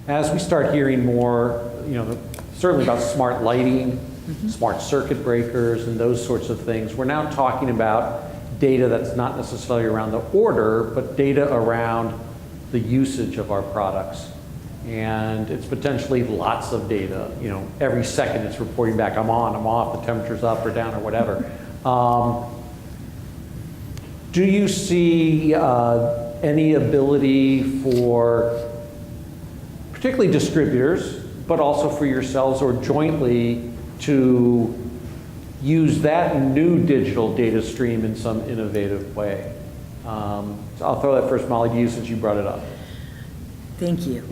as we start hearing more, certainly about smart lighting, smart circuit breakers, and those sorts of things, we're now talking about data that's not necessarily around the order, but data around the usage of our products. And it's potentially lots of data. Every second it's reporting back, I'm on, I'm off, the temperature's up or down or whatever. Do you see any ability for, particularly distributors, but also for yourselves or jointly, to use that new digital data stream in some innovative way? So I'll throw that first, Molly, to you since you brought it up. Thank you.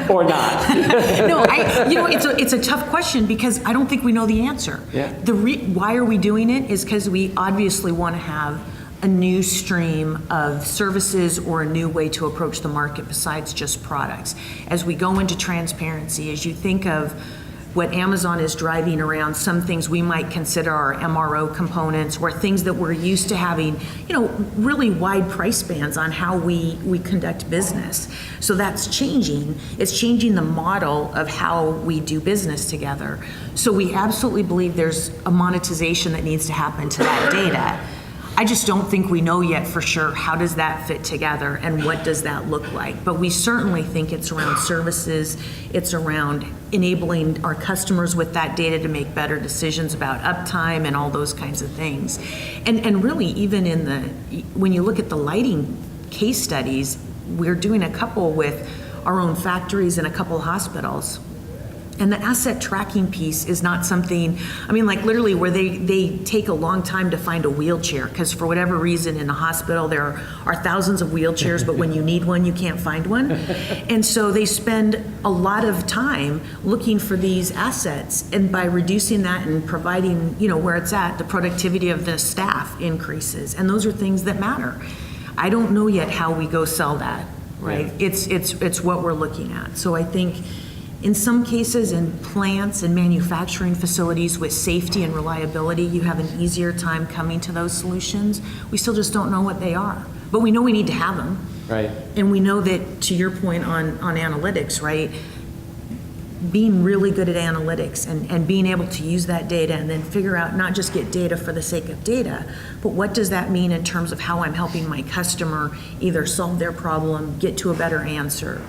Or not. No, it's a tough question because I don't think we know the answer. Yeah. Why are we doing it is because we obviously want to have a new stream of services or a new way to approach the market besides just products. As we go into transparency, as you think of what Amazon is driving around, some things we might consider our MRO components or things that we're used to having, really wide price bands on how we conduct business. So that's changing. It's changing the model of how we do business together. So we absolutely believe there's a monetization that needs to happen to that data. I just don't think we know yet for sure how does that fit together and what does that look like. But we certainly think it's around services, it's around enabling our customers with that data to make better decisions about uptime and all those kinds of things. And really even when you look at the lighting case studies, we're doing a couple with our own factories and a couple hospitals. And the asset tracking piece is not something, literally where they take a long time to find a wheelchair, because for whatever reason in a hospital there are thousands of wheelchairs, but when you need one, you can't find one. And so they spend a lot of time looking for these assets, and by reducing that and providing, where it's at, the productivity of the staff increases. And those are things that matter. I don't know yet how we go sell that, right? Yeah. It's what we're looking at. So I think in some cases, in plants and manufacturing facilities with safety and reliability, you have an easier time coming to those solutions. We still just don't know what they are, but we know we need to have them. Right. And we know that, to your point on analytics, right? Being really good at analytics and being able to use that data and then figure out, not just get data for the sake of data, but what does that mean in terms of how I'm helping my customer either solve their problem, get to a better answer.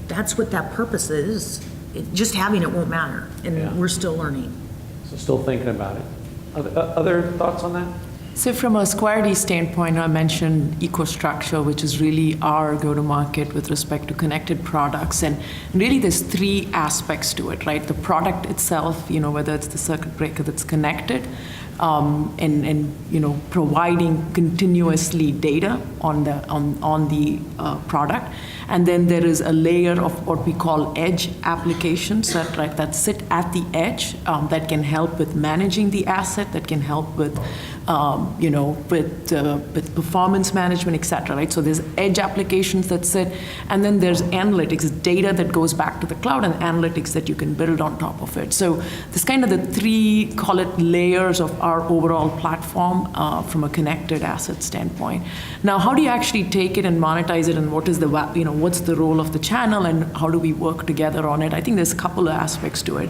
That's what that purpose is. Just having it won't matter, and we're still learning. So still thinking about it. Other thoughts on that? So from a Square D standpoint, I mentioned EcoStruxure, which is really our go-to-market with respect to connected products. And really there's three aspects to it, right? The product itself, whether it's the circuit breaker that's connected, and providing continuously data on the product. And then there is a layer of what we call edge applications that sit at the edge that can help with managing the asset, that can help with with performance management, et cetera, right? So there's edge applications that sit, and then there's analytics, data that goes back to the cloud, and analytics that you can build on top of it. So there's kind of the three, call it, layers of our overall platform from a connected asset standpoint. Now, how do you actually take it and monetize it, and what is the, what's the role of the channel, and how do we work together on it? I think there's a couple of aspects to it.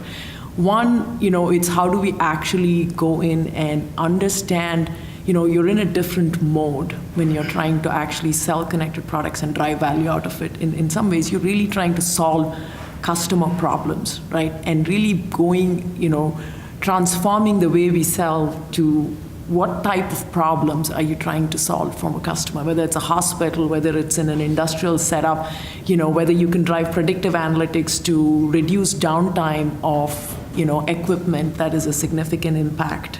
One, it's how do we actually go in and understand, you're in a different mode when you're trying to actually sell connected products and drive value out of it. In some ways, you're really trying to solve customer problems, right? And really going, transforming the way we sell to what type of problems are you trying to solve from a customer, whether it's a hospital, whether it's in an industrial setup, whether you can drive predictive analytics to reduce downtime of, equipment that is a significant impact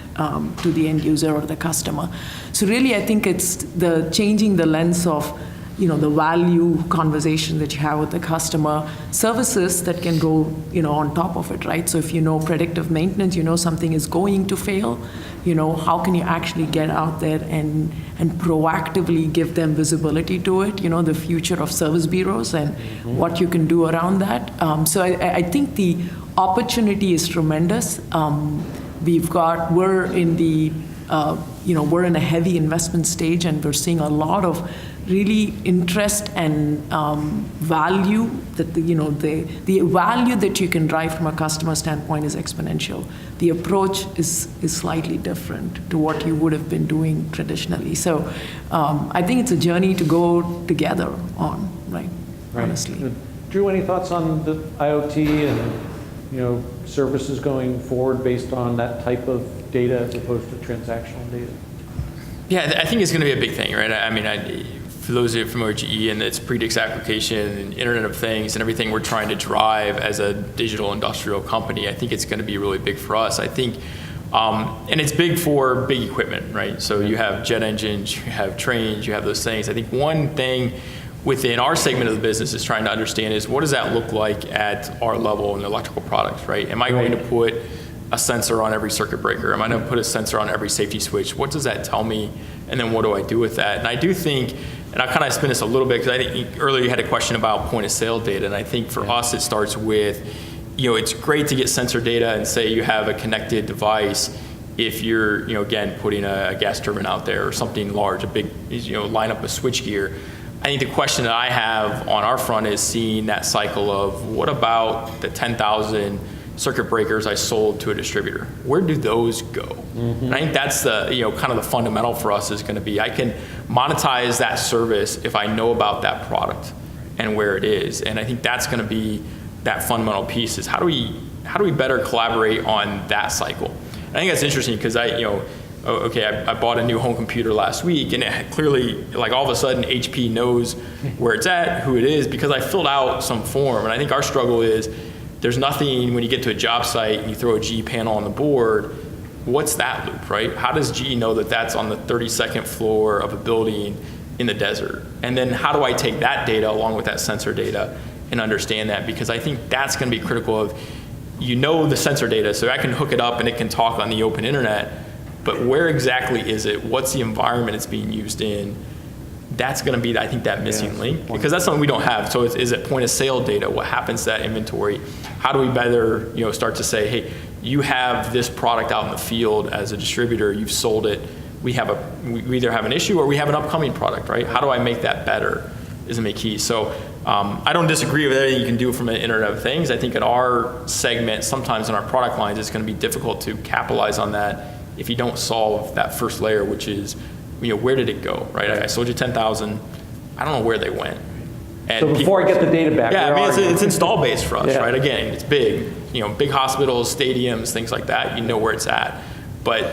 to the end user or the customer. So really, I think it's the changing the lens of, the value conversation that you have with the customer, services that can go, on top of it, right? So if predictive maintenance, something is going to fail, how can you actually get out there and proactively give them visibility to it, the future of service bureaus and what you can do around that. So I think the opportunity is tremendous. We're in the we're in a heavy investment stage, and we're seeing a lot of really interest and value that the value that you can drive from a customer standpoint is exponential. The approach is slightly different to what you would have been doing traditionally. So I think it's a journey to go together on, right? Honestly. Drew, any thoughts on the IoT and services going forward based on that type of data as opposed to transactional data? Yeah, I think it's going to be a big thing, right? I mean, for those of you familiar with GE and its predix application and Internet of Things and everything we're trying to drive as a digital industrial company, I think it's going to be really big for us. I think, and it's big for big equipment, right? So you have jet engines, you have trains, you have those things. I think one thing within our segment of the business is trying to understand is what does that look like at our level in electrical products, right? Am I going to put a sensor on every circuit breaker? Am I going to put a sensor on every safety switch? What does that tell me? And then what do I do with that? And I do think, and I kind of spin this a little bit because I think earlier you had a question about point of sale data, and I think for us it starts with, it's great to get sensor data and say you have a connected device if you're, again, putting a gas turbine out there or something large, a big, line up a switch gear. I think the question that I have on our front is seeing that cycle of what about the 10,000 circuit breakers I sold to a distributor? Where do those go? Mm-hmm. And I think that's the, kind of the fundamental for us is going to be, I can monetize that service if I know about that product and where it is. And I think that's going to be that fundamental piece is how do we better collaborate on that cycle? And I think that's interesting because I bought a new home computer last week, and it clearly, like all of a sudden, HP knows where it's at, who it is, because I filled out some form. And I think our struggle is there's nothing when you get to a job site and you throw a GE panel on the board, what's that loop, right? How does GE know that that's on the 32nd floor of a building in the desert? And then how do I take that data along with that sensor data and understand that? Because I think that's going to be critical of, the sensor data, so I can hook it up and it can talk on the open internet. But where exactly is it? What's the environment it's being used in? That's going to be, I think, that missing link, because that's something we don't have. So is it point of sale data? What happens to that inventory? How do we better, start to say, hey, you have this product out in the field as a distributor, you've sold it. We either have an issue or we have an upcoming product, right? How do I make that better? Is going to be key. So I don't disagree with everything you can do from an Internet of Things. I think in our segment, sometimes in our product lines, it's going to be difficult to capitalize on that if you don't solve that first layer, which is, where did it go, right? I sold you 10,000. I don't know where they went. And so before I get the data back, it's install based for us, right? Again, it's big. Big hospitals, stadiums, things like that. You know where it's at. But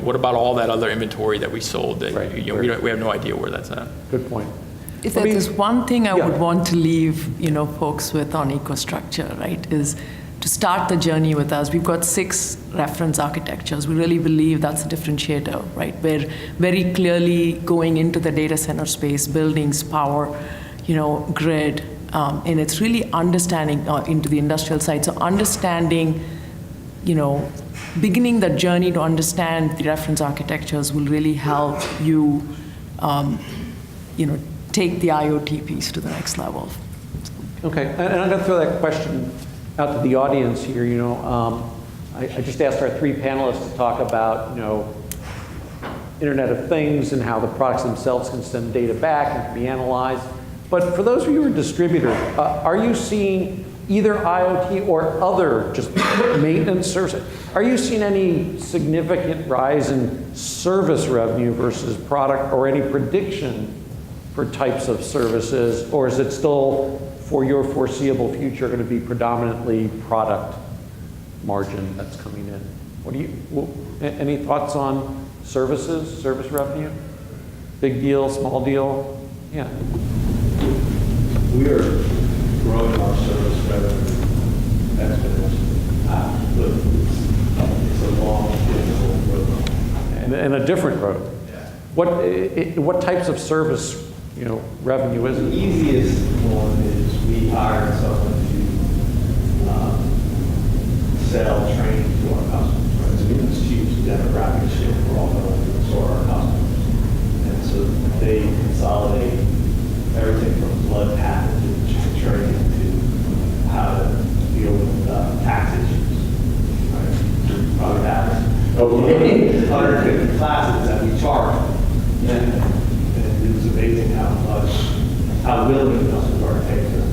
what about all that other inventory that we sold that we have no idea where that's at? Good point. If there's one thing I would want to leave folks with on EcoStruxure, right, is to start the journey with us. We've got 6 reference architectures. We really believe that's a differentiator, right? We're very clearly going into the data center space, buildings, power, grid, and it's really understanding into the industrial side. So understanding, beginning that journey to understand the reference architectures will really help you, take the IoT piece to the next level. Okay, and I'm going to throw that question out to the audience here. I just asked our 3 panelists to talk about, Internet of Things and how the products themselves can send data back and can be analyzed. But for those of you who are distributors, are you seeing either IoT or other just maintenance services? Are you seeing any significant rise in service revenue versus product, or any prediction for types of services, or is it still, for your foreseeable future, going to be predominantly product margin that's coming in? Any thoughts on services, service revenue? Big deal, small deal? Yeah. We are growing our service revenue exponentially. It's a long, difficult road. And a different road. Yeah. What types of service revenue is The it? easiest one is we hire someone to sell training to our customers. Right? So we have this huge demographic shift for all our customers. And so they consolidate everything from blood pathogens training to how to deal with tax issues. Right? We probably have 150 how willing the customers are to pay for it.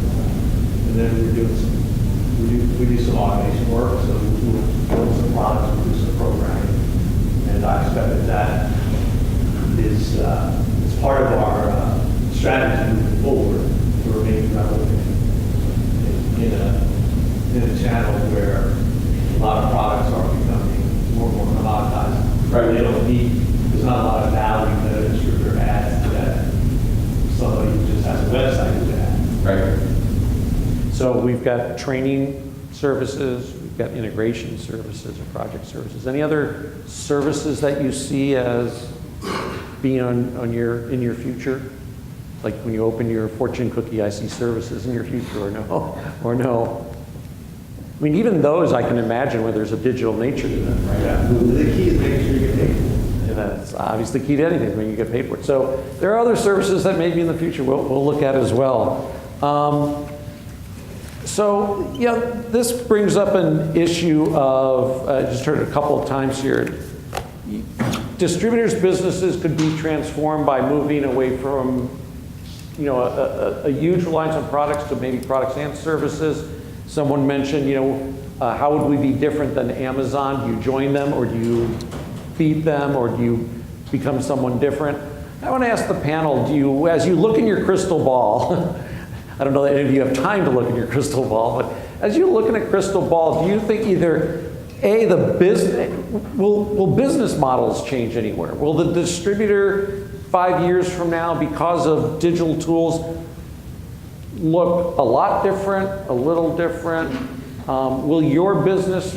And then we do some automation work, so we'll build some products, we'll do some programming, and I expect that is part of our strategy moving forward to remain relevant in a channel where a lot of products are becoming more and more commoditized. Right. There's not a lot of value that a distributor adds to that somebody who just has a website would add. Right. So we've got training services, we've got integration services or project services. Any other services that you see as being in your future? Like when you open your fortune cookie, I see services in your future, or no? Or no? I mean, even those I can imagine where there's a digital nature to them, right? Yeah. The key is making sure you get paid for it. And that's obviously the key to anything when you get paid for it. So there are other services that maybe in the future we'll look at as well. So yeah, this brings up an issue of, I just heard it a couple of times here, distributors' businesses could be transformed by moving away from, a huge reliance on products to maybe products and services. Someone mentioned, how would we be different than Amazon? Do you join them, or do you feed them, or do you become someone different? I want to ask the panel, as you look in your crystal ball, I don't know that any of you have time to look in your crystal ball, but as you look in a crystal ball, do you think either A, will business models change anywhere? Will the distributor 5 years from now, because of digital tools, look a lot different, a little different? Will your business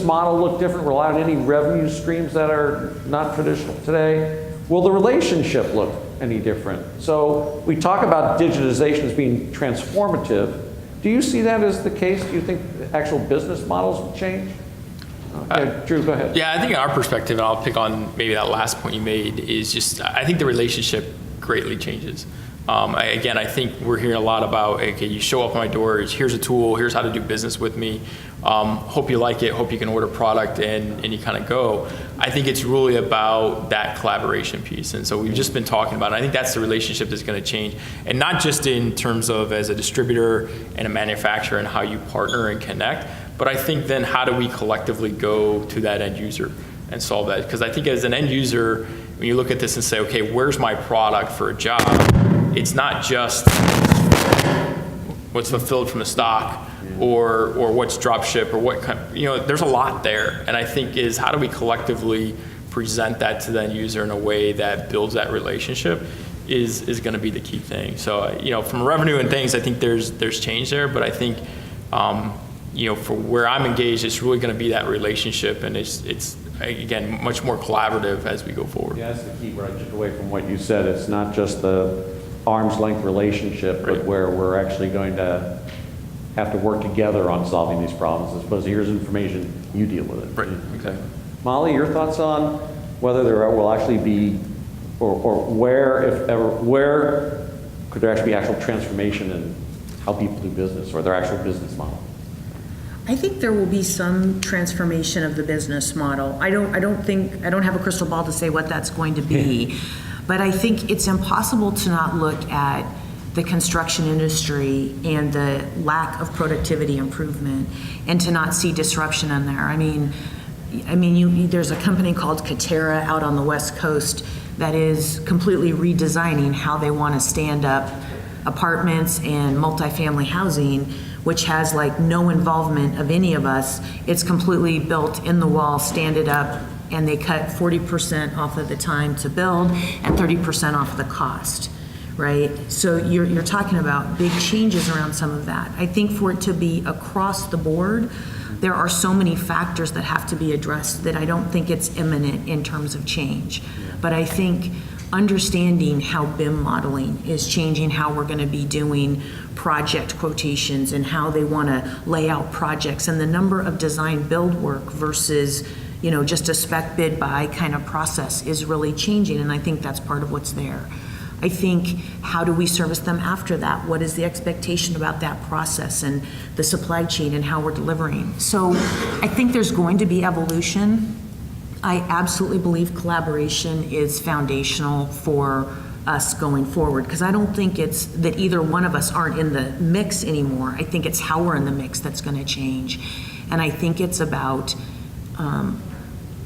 model look different? Will it have any revenue streams that are not traditional today? Will the relationship look any different? So we talk about digitization as being transformative. Do you see that as the case? Do you think actual business models will change? Okay, Drew, go ahead. Yeah, I think in our perspective, and I'll pick on maybe that last point you made, is just, I think the relationship greatly changes. I think we're hearing a lot about, okay, you show up on my doors, here's a tool, here's how to do business with me. Hope you like it, hope you can order product, and you kind of go. I think it's really about that collaboration piece. And so we've just been talking about it. I think that's the relationship that's going to change. And not just in terms of as a distributor and a manufacturer and how you partner and connect, but I think then how do we collectively go to that end user and solve that? Because I think as an end user, when you look at this and say, okay, where's my product for a job? It's not just what's fulfilled from the stock or what's drop ship or what kind, there's a lot there. And I think is how do we collectively present that to the end user in a way that builds that relationship is going to be the key thing. So, from revenue and things, I think there's change there, but I think, for where I'm engaged, it's really going to be that relationship, and it's again, much more collaborative as we go forward. Yeah, that's the key where I took away from what you said. It's not just the arm's length relationship, but where we're actually going to have to work together on solving these problems, as opposed to here's information, you deal with it. Right, exactly. Molly, your thoughts on whether there will actually be, or where, if ever, where could there actually be actual transformation in how people do business or their actual business model? I think there will be some transformation of the business model. I don't have a crystal ball to say what that's going to be, but I think it's impossible to not look at the construction industry and the lack of productivity improvement and to not see disruption in there. There's a company called Katerra out on the West Coast that is completely redesigning how they want to stand up apartments and multifamily housing, which has no involvement of any of us. It's completely built in the wall, stand it up, and they cut 40% off of the time to build and 30% off the cost, right? So you're talking about big changes around some of that. I think for it to be across the board, there are so many factors that have to be addressed that I don't think it's imminent in terms of change. But I think understanding how BIM modeling is changing how we're going to be doing project quotations and how they want to lay out projects and the number of design build work versus just a spec bid buy kind of process is really changing, and I think that's part of what's there. I think how do we service them after that? What is the expectation about that process and the supply chain and how we're delivering? So I think there's going to be evolution. I absolutely believe collaboration is foundational for us going forward, because I don't think it's that either one of us aren't in the mix anymore. I think it's how we're in the mix that's going to change. And I think it's about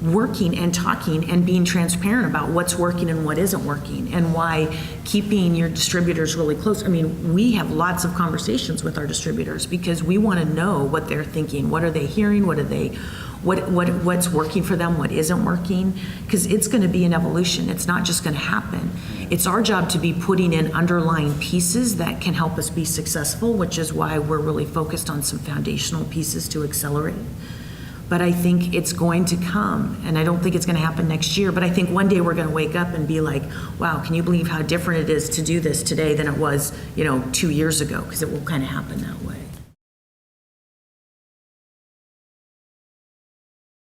working and talking and being transparent about what's working and what isn't working, and why keeping your distributors really close. I mean, we have lots of conversations with our distributors because we want to know what they're thinking, what are they hearing, what's working for them, what isn't working, because it's going to be an evolution. It's not just going to happen. It's our job to be putting in underlying pieces that can help us be successful, which is why we're really focused on some foundational pieces to accelerate. But I think it's going to come, and I don't think it's going to happen next year, but I think one day we're going to wake up and be like, wow, can you believe how different it is to do this today than it was, 2 years ago? Because it will kind of happen that way.